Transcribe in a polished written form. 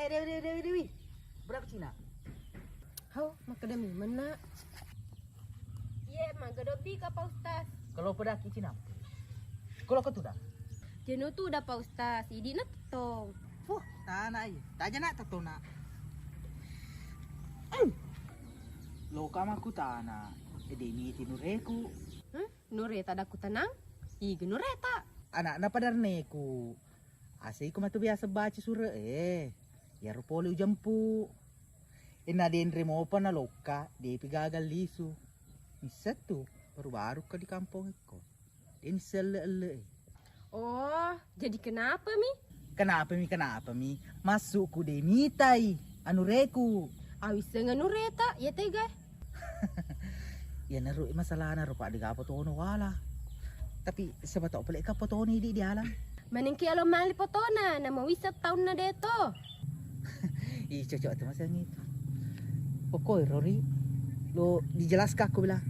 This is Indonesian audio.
Dewi. Berapa Cina? Hau, makadami mana? Iya, magadobi ka Pak Ustaz. Kalau pedaki Cina. Kalau kau tu dah. Jenuh tu udah Pak Ustaz, idi na totong. Fuh, tanah aja. Tak aja nak tahu nak. Lo kama aku tanah. Ini tinureku. Nureta daku tenang? Iga nureta. Anak na padarneku. Asik ko matu biasa baca surah ya rupoli ujampu. Ina din remo pa na loka, di pigagal lisu. Isa tu, baru-baru ka di kampung ko. Din sele-ele. Oh, jadi kenapa Mi? Kenapa mi? Masuk ku de mitai, anu reku. Awis dengan nureta, ya tega. Ya naru masalah na rupa di kapo tono wala. Tapi sebatok pelik ka tono di alam. Maningki alo mali potona, na mawisat tahun na deto. Ih cocok tuh masa itu. Pokoknya Rory, lo dijelaskan aku bilang.